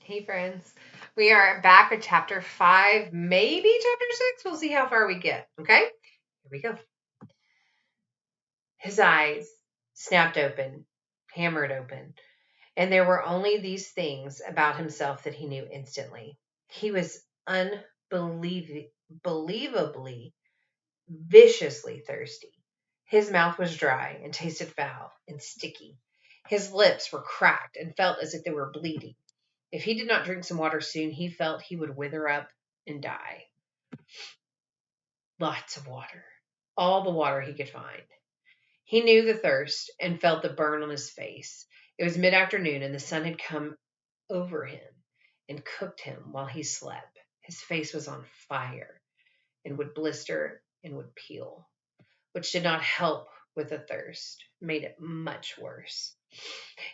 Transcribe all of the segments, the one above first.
Hey, friends. We are back with chapter 5, maybe chapter 6. We'll see how far we get. Okay? Here we go. His eyes snapped open, hammered open, and there were only these things about himself that he knew instantly. He was unbelievably, viciously thirsty. His mouth was dry and tasted foul and sticky. His lips were cracked and felt as if they were bleeding. If he did not drink some water soon, he felt he would wither up and die. Lots of water. All the water he could find. He knew the thirst and felt the burn on his face. It was mid-afternoon and the sun had come over him and cooked him while he slept. His face was on fire and would blister and would peel, which did not help with the thirst, made it much worse.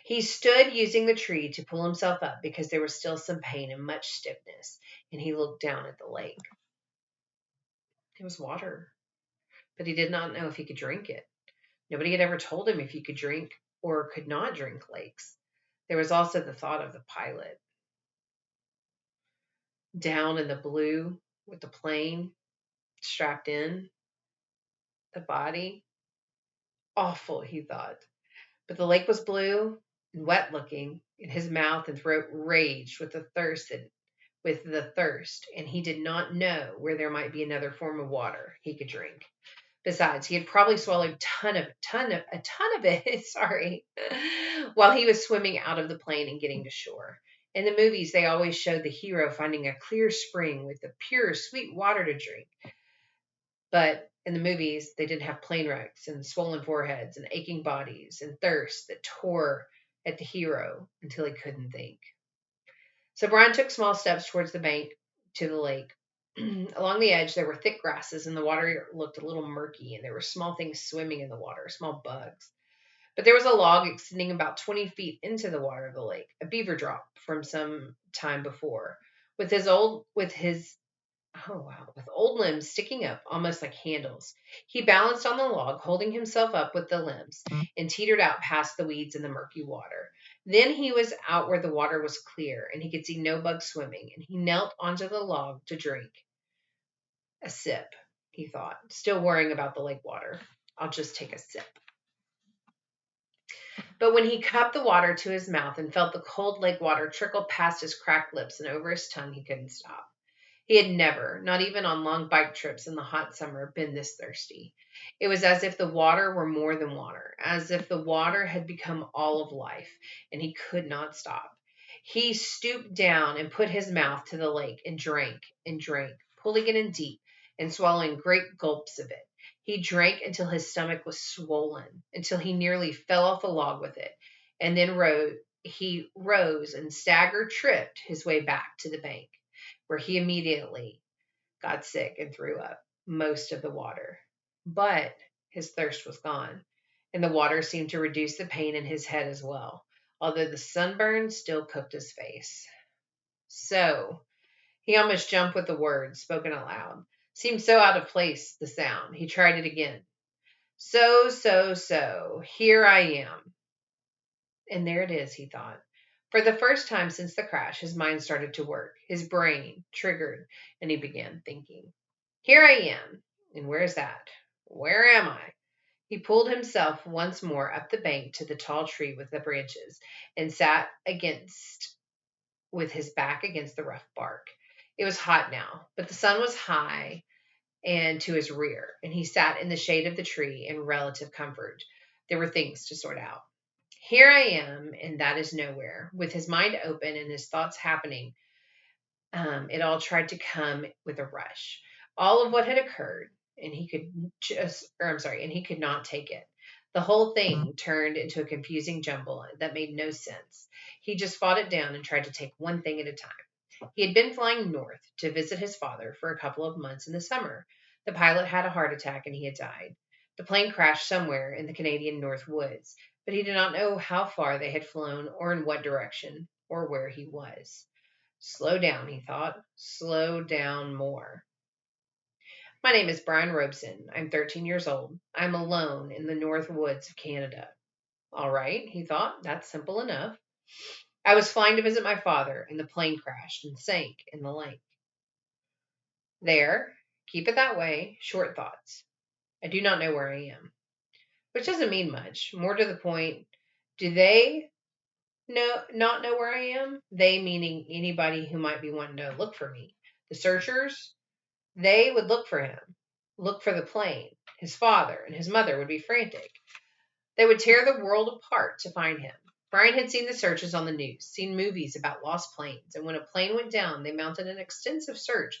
He stood using the tree to pull himself up because there was still some pain and much stiffness, and he looked down at the lake. It was water, but he did not know if he could drink it. Nobody had ever told him if he could drink or could not drink lakes. There was also the thought of the pilot down in the blue with the plane strapped in, the body. Awful, he thought. But the lake was blue and wet looking, and his mouth and throat raged with the thirst, and he did not know where there might be another form of water he could drink. Besides, he had probably swallowed a ton of it, sorry, while he was swimming out of the plane and getting to shore. In the movies, they always showed the hero finding a clear spring with the pure, sweet water to drink. But in the movies, they didn't have plane wrecks and swollen foreheads and aching bodies and thirst that tore at the hero until he couldn't think. So Brian took small steps towards the bank to the lake. Along the edge, there were thick grasses, and the water looked a little murky, and there were small things swimming in the water, small bugs. But there was a log extending about 20 feet into the water of the lake, a beaver drop from some time before, with old limbs sticking up almost like handles. He balanced on the log, holding himself up with the limbs, and teetered out past the weeds in the murky water. Then he was out where the water was clear, and he could see no bugs swimming, and he knelt onto the log to drink. A sip, he thought, still worrying about the lake water. I'll just take a sip. But when he cupped the water to his mouth and felt the cold lake water trickle past his cracked lips and over his tongue, he couldn't stop. He had never, not even on long bike trips in the hot summer, been this thirsty. It was as if the water were more than water, as if the water had become all of life, and he could not stop. He stooped down and put his mouth to the lake and drank, pulling it in deep and swallowing great gulps of it. He drank until his stomach was swollen, until he nearly fell off the log with it, and then he rose and tripped his way back to the bank, where he immediately got sick and threw up most of the water. But his thirst was gone, and the water seemed to reduce the pain in his head as well, although the sunburn still cooked his face. So, he almost jumped with the words spoken aloud. Seemed so out of place, the sound. He tried it again. So, here I am. And there it is, he thought. For the first time since the crash, his mind started to work. His brain triggered, and he began thinking. Here I am. And where is that? Where am I? He pulled himself once more up the bank to the tall tree with the branches and sat with his back against the rough bark. It was hot now, but the sun was high and to his rear, and he sat in the shade of the tree in relative comfort. There were things to sort out. Here I am, and that is nowhere. With his mind open and his thoughts happening, it all tried to come with a rush. All of what had occurred, and he could not take it. The whole thing turned into a confusing jumble that made no sense. He just fought it down and tried to take one thing at a time. He had been flying north to visit his father for a couple of months in the summer. The pilot had a heart attack and he had died. The plane crashed somewhere in the Canadian North Woods, but he did not know how far they had flown or in what direction or where he was. Slow down, he thought. Slow down more. My name is Brian Robeson. I'm 13 years old. I'm alone in the North Woods of Canada. All right, he thought. That's simple enough. I was flying to visit my father, and the plane crashed and sank in the lake. There, keep it that way, short thoughts. I do not know where I am. Which doesn't mean much. More to the point, do they not know where I am? They meaning anybody who might be wanting to look for me. The searchers, they would look for him, look for the plane. His father and his mother would be frantic. They would tear the world apart to find him. Brian had seen the searches on the news, seen movies about lost planes, and when a plane went down, they mounted an extensive search,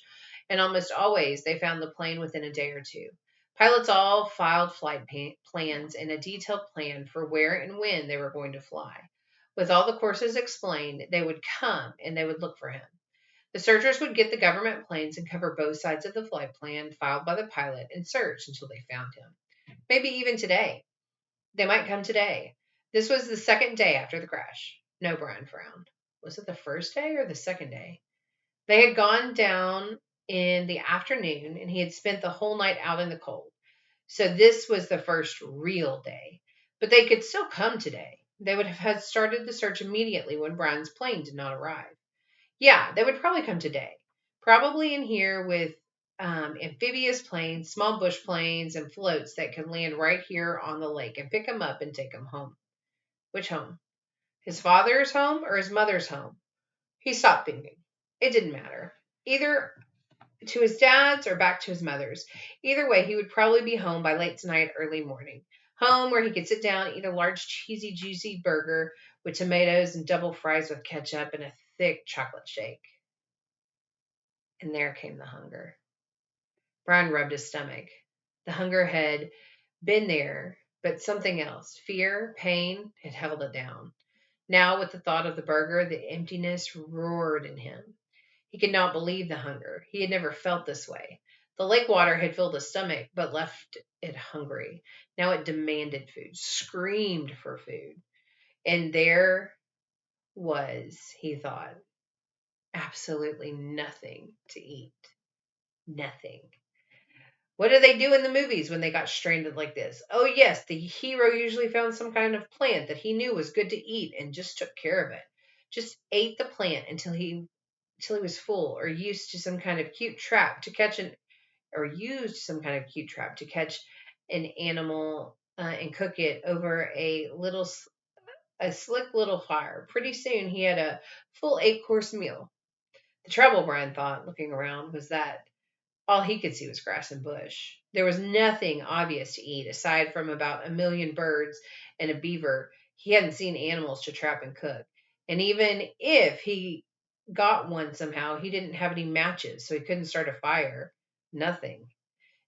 and almost always they found the plane within a day or two. Pilots all filed flight plans and a detailed plan for where and when they were going to fly. With all the courses explained, they would come and they would look for him. The searchers would get the government planes and cover both sides of the flight plan filed by the pilot and search until they found him. Maybe even today. They might come today. This was the second day after the crash. No, Brian frowned. Was it the first day or the second day? They had gone down in the afternoon and he had spent the whole night out in the cold. So this was the first real day. But they could still come today. They would have had started the search immediately when Brian's plane did not arrive. Yeah, they would probably come today. Probably in here with amphibious planes, small bush planes, and floats that can land right here on the lake and pick him up and take him home. Which home? His father's home or his mother's home? He stopped thinking. It didn't matter. Either to his dad's or back to his mother's. Either way, he would probably be home by late tonight, early morning. Home where he could sit down, eat a large, cheesy, juicy burger with tomatoes and double fries with ketchup and a thick chocolate shake. And there came the hunger. Brian rubbed his stomach. The hunger had been there, but something else, fear, pain, had held it down. Now, with the thought of the burger, the emptiness roared in him. He could not believe the hunger. He had never felt this way. The lake water had filled his stomach, but left it hungry. Now it demanded food, screamed for food. And there was, he thought, absolutely nothing to eat. Nothing. What do they do in the movies when they got stranded like this? Oh, yes, the hero usually found some kind of plant that he knew was good to eat and just took care of it. Just ate the plant until he was full, or used to some kind of cute trap to catch an or used some kind of cute trap to catch an animal and cook it over a slick little fire. Pretty soon he had a full 8-course meal. The trouble, Brian thought, looking around, was that all he could see was grass and bush. There was nothing obvious to eat aside from about a million birds and a beaver. He hadn't seen animals to trap and cook. And even if he got one somehow, he didn't have any matches, so he couldn't start a fire. Nothing.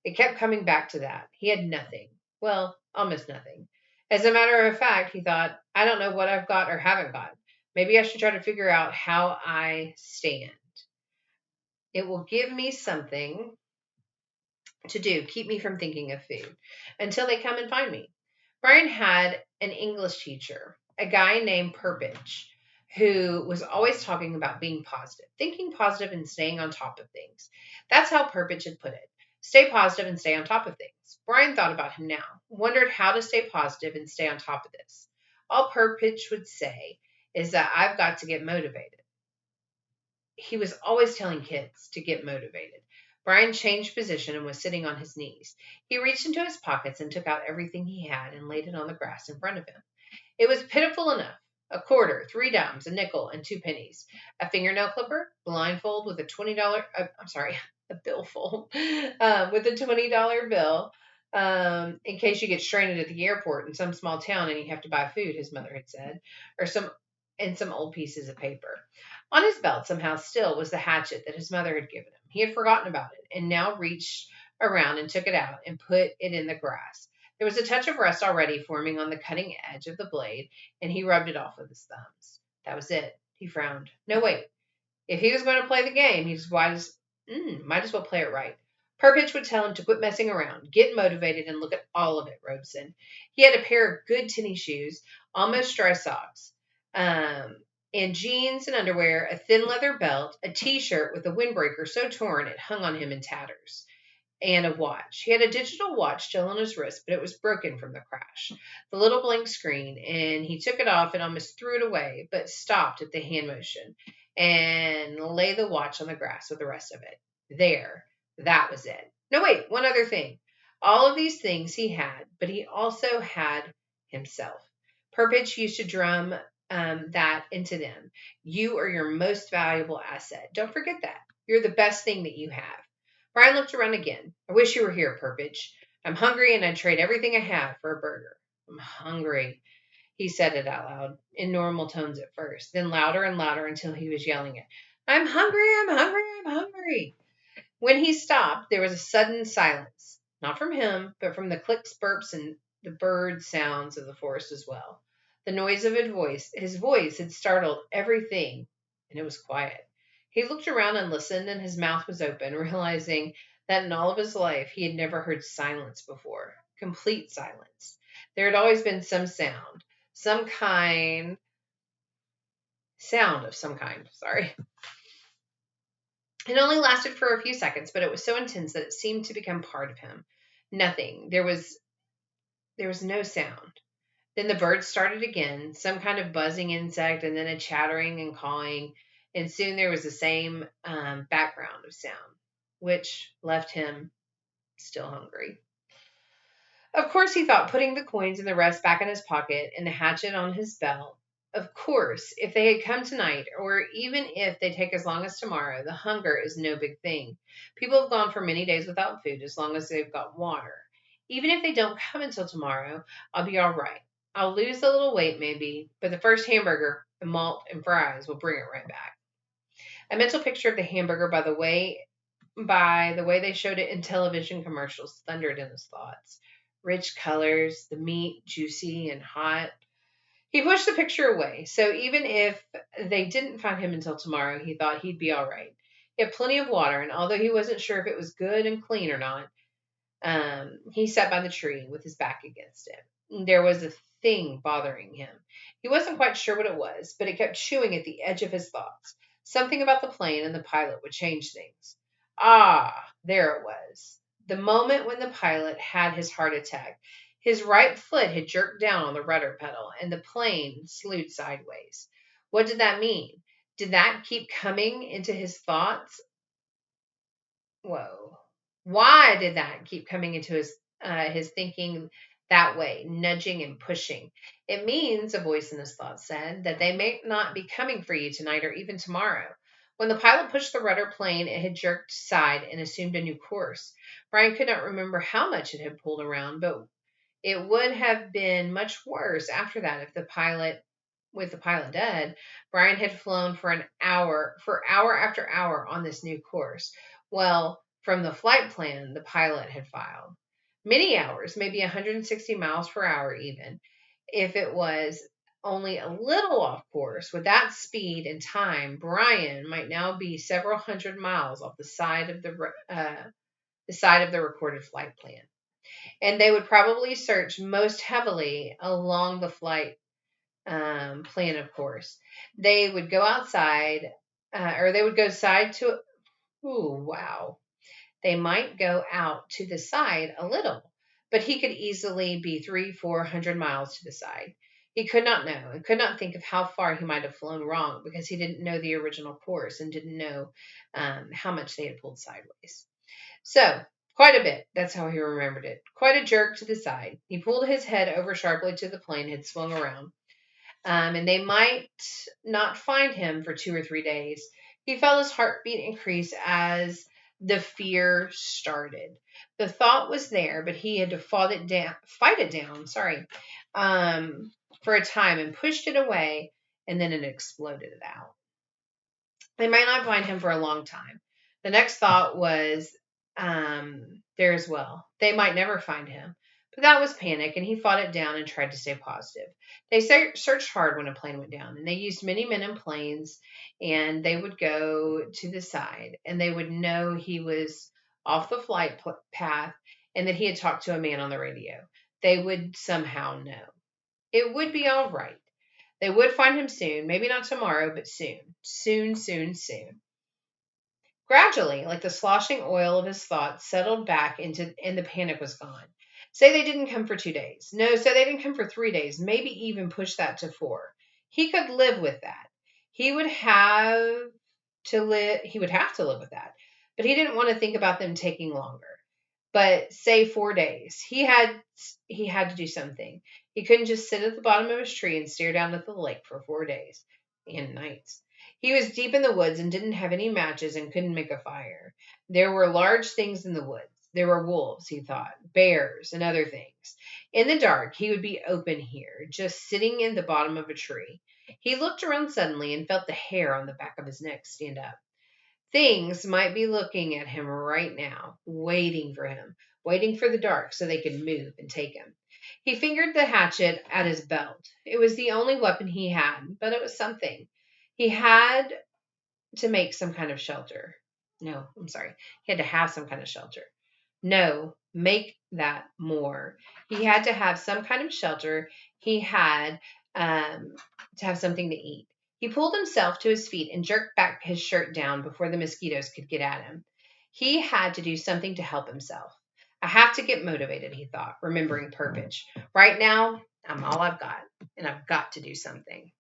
It kept coming back to that. He had nothing. Well, almost nothing. As a matter of fact, he thought, I don't know what I've got or haven't got. Maybe I should try to figure out how I stand. It will give me something to do, keep me from thinking of food until they come and find me. Brian had an English teacher, a guy named Perpich, who was always talking about being positive, thinking positive and staying on top of things. That's how Perpich had put it. Stay positive and stay on top of things. Brian thought about him now, wondered how to stay positive and stay on top of this. All Perpich would say is that I've got to get motivated. He was always telling kids to get motivated. Brian changed position and was sitting on his knees. He reached into his pockets and took out everything he had and laid it on the grass in front of him. It was pitiful enough. A quarter, 3 dimes, a nickel, and 2 pennies. A fingernail clipper, blindfold with a a billfold with a $20 bill. In case you get stranded at the airport in some small town and you have to buy food, his mother had said, or some old pieces of paper. On his belt, somehow still, was the hatchet that his mother had given him. He had forgotten about it and now reached around and took it out and put it in the grass. There was a touch of rust already forming on the cutting edge of the blade, and he rubbed it off with his thumbs. That was it. He frowned. No, wait. If he was going to play the game, might as well play it right. Perpich would tell him to quit messing around, get motivated, and look at all of it, Robeson. He had a pair of good tennis shoes, almost dry socks, and jeans and underwear, a thin leather belt, a T-shirt with a windbreaker so torn it hung on him in tatters. and a watch. He had a digital watch still on his wrist, but it was broken from the crash. The little blank screen, and he took it off and almost threw it away, but stopped at the hand motion and lay the watch on the grass with the rest of it. There, that was it. No, wait, one other thing. All of these things he had, but he also had himself. Purpich used to drum that into them. You are your most valuable asset. Don't forget that. You're the best thing that you have. Brian looked around again. I wish you were here, Purpich. I'm hungry and I'd trade everything I have for a burger. I'm hungry. He said it out loud, in normal tones at first, then louder and louder until he was yelling it. I'm hungry, I'm hungry, I'm hungry. When he stopped, there was a sudden silence, not from him, but from the clicks, burps, and the bird sounds of the forest as well. The noise of his voice had startled everything, and it was quiet. He looked around and listened, and his mouth was open, realizing that in all of his life he had never heard silence before. Complete silence. There had always been some sound of some kind, sorry. It only lasted for a few seconds, but it was so intense that it seemed to become part of him. Nothing. There was no sound. Then the birds started again, some kind of buzzing insect, and then a chattering and cawing, and soon there was the same background of sound, which left him still hungry. Of course, he thought, putting the coins and the rest back in his pocket and the hatchet on his belt. Of course, if they had come tonight, or even if they take as long as tomorrow, the hunger is no big thing. People have gone for many days without food as long as they've got water. Even if they don't come until tomorrow, I'll be all right. I'll lose a little weight maybe, but the first hamburger, and malt, and fries will bring it right back. A mental picture of the hamburger by the way they showed it in television commercials thundered in his thoughts. Rich colors, the meat juicy and hot. He pushed the picture away, so even if they didn't find him until tomorrow, he thought he'd be all right. He had plenty of water, and although he wasn't sure if it was good and clean or not, he sat by the tree with his back against it. There was a thing bothering him. He wasn't quite sure what it was, but it kept chewing at the edge of his thoughts. Something about the plane and the pilot would change things. Ah, there it was. The moment when the pilot had his heart attack. His right foot had jerked down on the rudder pedal, and the plane slewed sideways. What did that mean? Did that keep coming into his thoughts? Whoa. Why did that keep coming into his thinking that way, nudging and pushing? It means, a voice in his thoughts said, that they may not be coming for you tonight or even tomorrow. When the pilot pushed the rudder plane, it had jerked aside and assumed a new course. Brian could not remember how much it had pulled around, but it would have been much worse after that if with the pilot dead, Brian had flown for hour after hour on this new course. Well, from the flight plan the pilot had filed. Many hours, maybe 160 miles per hour even. If it was only a little off course, with that speed and time, Brian might now be several hundred miles off the side of the recorded flight plan. And they would probably search most heavily along the flight plan, of course. They would go outside, or they would go side to, ooh, wow. They might go out to the side a little, but he could easily be 300-400 miles to the side. He could not know and could not think of how far he might have flown wrong because he didn't know the original course and didn't know how much they had pulled sideways. So, quite a bit. That's how he remembered it. Quite a jerk to the side. He pulled his head over sharply to the plane had swung around. And they might not find him for 2 or 3 days. He felt his heartbeat increase as the fear started. The thought was there, but he had to fight it down, for a time and pushed it away, and then it exploded it out. They might not find him for a long time. The next thought was there as well. They might never find him. But that was panic, and he fought it down and tried to stay positive. They searched hard when a plane went down, and they used many men in planes, and they would go to the side, and they would know he was off the flight path and that he had talked to a man on the radio. They would somehow know. It would be all right. They would find him soon, maybe not tomorrow, but soon. Soon, soon, soon. Gradually, like the sloshing oil of his thoughts settled back and the panic was gone. Say they didn't come for 2 days. No, say they didn't come for 3 days, maybe even push that to 4. He could live with that. He would have he would have to live with that. But he didn't want to think about them taking longer. But say 4 days. He had to do something. He couldn't just sit at the bottom of his tree and stare down at the lake for 4 days and nights. He was deep in the woods and didn't have any matches and couldn't make a fire. There were large things in the woods. There were wolves, he thought, bears, and other things. In the dark, he would be open here, just sitting in the bottom of a tree. He looked around suddenly and felt the hair on the back of his neck stand up. Things might be looking at him right now, waiting for him, waiting for the dark so they could move and take him. He fingered the hatchet at his belt. It was the only weapon he had, but it was something. He had to make some kind of shelter. No, I'm sorry. He had to have some kind of shelter. No, make that more. He had to have some kind of shelter. He had to have something to eat. He pulled himself to his feet and jerked back his shirt down before the mosquitoes could get at him. He had to do something to help himself. I have to get motivated, he thought, remembering Purpich. Right now, I'm all I've got, and I've got to do something.